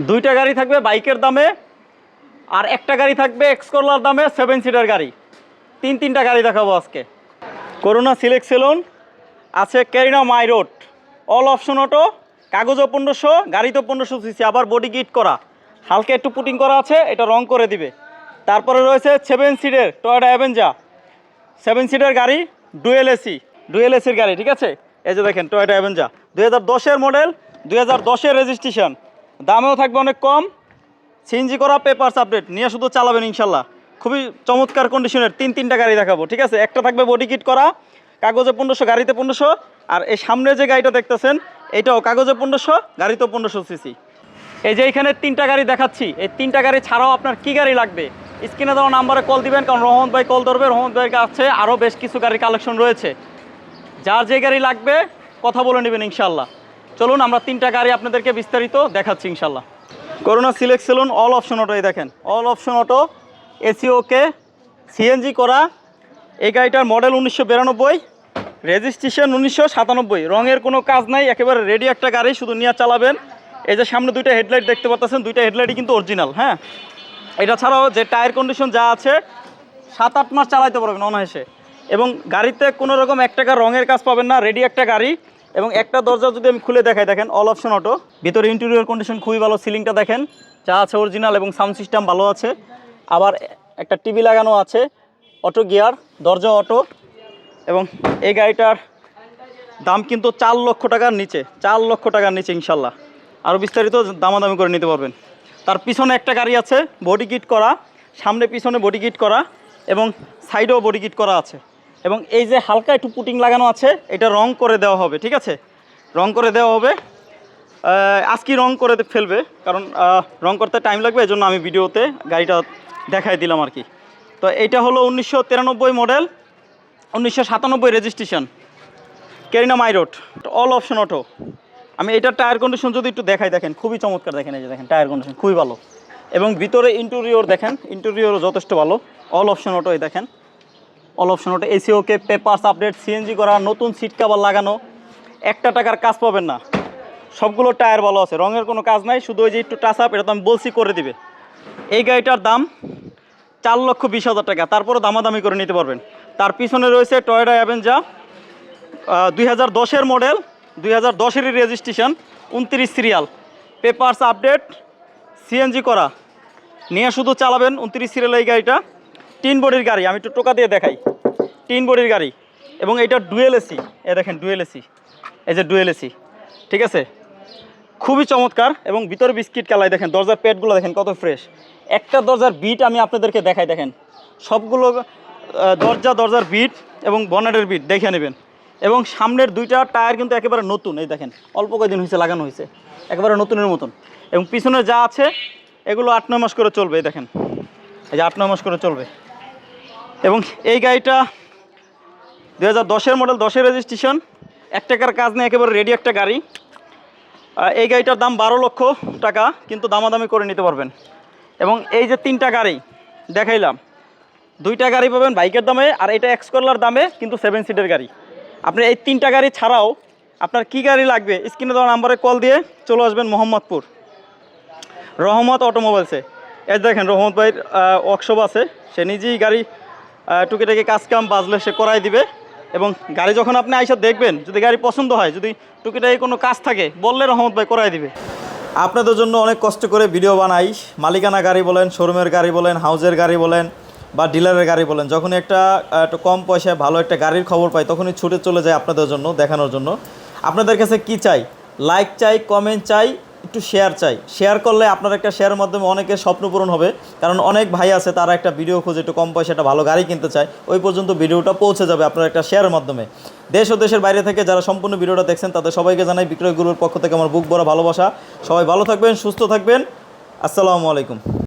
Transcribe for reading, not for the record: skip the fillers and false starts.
দুইটা গাড়ি থাকবে বাইকের দামে, আর একটা গাড়ি থাকবে এক্সকোলার দামে 7 সিটার গাড়ি। তিনটা গাড়ি দেখাবো আজকে। করোনা সিলেক্ট সেলুন আছে Carina my road, all option auto, কাগজও 1500, গাড়িতেও 1500 সিসি, আবার বডি কিট করা, হালকা একটু পুটিং করা আছে, এটা রং করে দিবে। তারপরে রয়েছে 7 সিটের টয়োটা অ্যাভেঞ্জার, 7 সিটার গাড়ি, ডুয়েল এসির গাড়ি, ঠিক আছে। এই যে দেখেন টয়োটা অ্যাভেঞ্জার 2010-এর মডেল, 2010-এর রেজিস্ট্রেশন, দামেও থাকবে অনেক কম, সিএনজি করা, পেপারস আপডেট, নিয়ে শুধু চালাবেন ইনশাল্লাহ। খুবই চমৎকার কন্ডিশনের তিনটা গাড়ি দেখাবো, ঠিক আছে। একটা থাকবে বডি কিট করা, কাগজে 1500, গাড়িতে 1500, আর এই সামনে যে গাড়িটা দেখতেছেন এটাও কাগজে 1500, গাড়িতেও 1500 সিসি। এই যে এখানে তিনটা গাড়ি দেখাচ্ছি, এই তিনটা গাড়ি ছাড়াও আপনার কি গাড়ি লাগবে স্ক্রিনে দেওয়া নাম্বারে কল দিবেন, কারণ রহমত ভাই কল ধরবে। রহমত ভাইয়ের কাছে আরও বেশ কিছু গাড়ির কালেকশন রয়েছে, যার যে গাড়ি লাগবে কথা বলে নেবেন ইনশাল্লাহ। চলুন আমরা তিনটা গাড়ি আপনাদেরকে বিস্তারিত দেখাচ্ছি ইনশাল্লাহ। করোনা select saloon, all option auto, এই দেখেন all option auto, AC okay, CNG করা। এই গাড়িটার মডেল 1992, রেজিস্ট্রেশন 1997, রঙের কোনো কাজ নাই, একেবারে রেডি একটা গাড়ি, শুধু নিয়ে চালাবেন। এই যে সামনে দুইটা হেডলাইট দেখতে পাচ্ছেন, দুইটা হেডলাইটই কিন্তু অরিজিনাল। হ্যাঁ, এটা ছাড়াও যে টায়ার কন্ডিশন যা আছে 7-8 মাস চালাইতে পারবেন অনায়াসে। এবং গাড়িতে কোনো রকম 1 টাকা রঙের কাজ পাবেন না, রেডি একটা গাড়ি। এবং একটা দরজা যদি আমি খুলে দেখাই, দেখেন অল অপশন অটো, ভিতরে ইন্টেরিয়র কন্ডিশন খুবই ভালো, সিলিংটা দেখেন যা আছে অরিজিনাল, এবং সাউন্ড সিস্টেম ভালো আছে। আবার একটা টিভি লাগানো আছে, অটো গিয়ার, দরজা অটো। এবং এই গাড়িটার দাম কিন্তু 4 লক্ষ টাকার নিচে, 4 লক্ষ টাকার নিচে ইনশাল্লাহ। আরও বিস্তারিত দামাদামি করে নিতে পারবেন। তার পিছনে একটা গাড়ি আছে বডি কিট করা, সামনে পিছনে বডি কিট করা, এবং সাইডেও বডি কিট করা আছে। এবং এই যে হালকা একটু পুটিং লাগানো আছে, এটা রং করে দেওয়া হবে, ঠিক আছে, রং করে দেওয়া হবে। আজকে রং করে ফেলবে, কারণ রং করতে টাইম লাগবে, এজন্য আমি ভিডিওতে গাড়িটা দেখাই দিলাম আর কি। তো এইটা হলো 1993 model, 1997 registration, corona my road, all option auto. আমি এটার টায়ার কন্ডিশন যদি একটু দেখাই, দেখেন খুবই চমৎকার, দেখেন এই যে দেখেন টায়ার কন্ডিশন খুবই ভালো। এবং ভিতরে ইন্টেরিয়র দেখেন, ইন্টেরিয়রও যথেষ্ট ভালো। অল অপশন অটো, এই দেখেন অল অপশন অটো, এসি ওকে, পেপারস আপডেট, সিএনজি করা, নতুন সিট কভার লাগানো, 1 টাকার কাজ পাবেন না, সবগুলো টায়ার ভালো আছে, রঙের কোনো কাজ নাই, শুধু ওই যে একটু টাচ আপ, এটা তো আমি বলছি করে দিবে। এই গাড়িটার দাম 4,20,000 টাকা, তারপরে দামাদামি করে নিতে পারবেন। তার পিছনে রয়েছে টয়োটা অ্যাভেঞ্জার, 2010-এর মডেল, 2010-এরই registration, 29 serial, papers update, CNG করা, নিয়ে শুধু চালাবেন। 29 সিরিয়াল এই গাড়িটা, 3 বডির গাড়ি, আমি একটু টোকা দিয়ে দেখাই, 3 বডির গাড়ি। এবং এটা ডুয়েল এসি, এ দেখেন ডুয়েল এসি, এই যে ডুয়েল এসি, ঠিক আছে, খুবই চমৎকার। এবং ভিতরে বিস্কিট কালার, দেখেন দরজার প্যাডগুলো দেখেন কত ফ্রেশ। একটা দরজার বিট আমি আপনাদেরকে দেখাই, দেখেন সবগুলো দরজার বিট এবং বনেটের বিট দেখে নেবেন। এবং সামনের দুইটা টায়ার কিন্তু একেবারে নতুন, এই দেখেন অল্প কয়েকদিন হয়েছে লাগানো হয়েছে, একেবারে নতুনের মতন। এবং পিছনে যা আছে এগুলো 8-9 মাস করে চলবে, এই দেখেন এই যে 8-9 মাস করে চলবে। এবং এই গাড়িটা 2010-এর মডেল, 10-এর রেজিস্ট্রেশন, 1 টাকার কাজ নেই, একেবারে রেডি একটা গাড়ি। এই গাড়িটার দাম 12 লক্ষ টাকা, কিন্তু দামাদামি করে নিতে পারবেন। এবং এই যে 3টা গাড়ি দেখাইলাম, 2টা গাড়ি পাবেন বাইকের দামে, আর এটা এক্সকোলার দামে, কিন্তু 7 সিটের গাড়ি। আপনি এই 3টা গাড়ি ছাড়াও আপনার কি গাড়ি লাগবে স্ক্রিনে দেওয়া নাম্বারে কল দিয়ে চলে আসবেন মোহাম্মদপুর রহমত অটোমোবাইলসে। এই দেখেন রহমত ভাইয়ের ওয়ার্কশপ আছে, সে নিজেই গাড়ি টুকিটাকি কাজকাম বাজলে সে করাই দিবে। এবং গাড়ি যখন আপনি আইসা দেখবেন, যদি গাড়ি পছন্দ হয়, যদি টুকিটাকি কোনো কাজ থাকে বললে রহমত ভাই করাই দিবে। আপনাদের জন্য অনেক কষ্ট করে ভিডিও বানাই, মালিকানা গাড়ি বলেন, শোরুমের গাড়ি বলেন, হাউজের গাড়ি বলেন, বা ডিলারের গাড়ি বলেন, যখনই একটু কম পয়সায় ভালো একটা গাড়ির খবর পাই, তখনই ছুটে চলে যায় আপনাদের জন্য দেখানোর জন্য। আপনাদের কাছে কি চাই? লাইক চাই, কমেন্ট চাই, একটু শেয়ার চাই। শেয়ার করলে আপনার একটা শেয়ারের মাধ্যমে অনেকের স্বপ্ন পূরণ হবে, কারণ অনেক ভাই আছে তারা একটা ভিডিও খুঁজে একটু কম পয়সা একটা ভালো গাড়ি কিনতে চায়, ওই পর্যন্ত ভিডিওটা পৌঁছে যাবে আপনার একটা শেয়ারের মাধ্যমে। দেশ ও দেশের বাইরে থেকে যারা সম্পূর্ণ ভিডিওটা দেখছেন তাদের সবাইকে জানাই বিক্রয় গ্রুপের পক্ষ থেকে আমার বুক ভরা ভালোবাসা। সবাই ভালো থাকবেন, সুস্থ থাকবেন, আসসালামু আলাইকুম।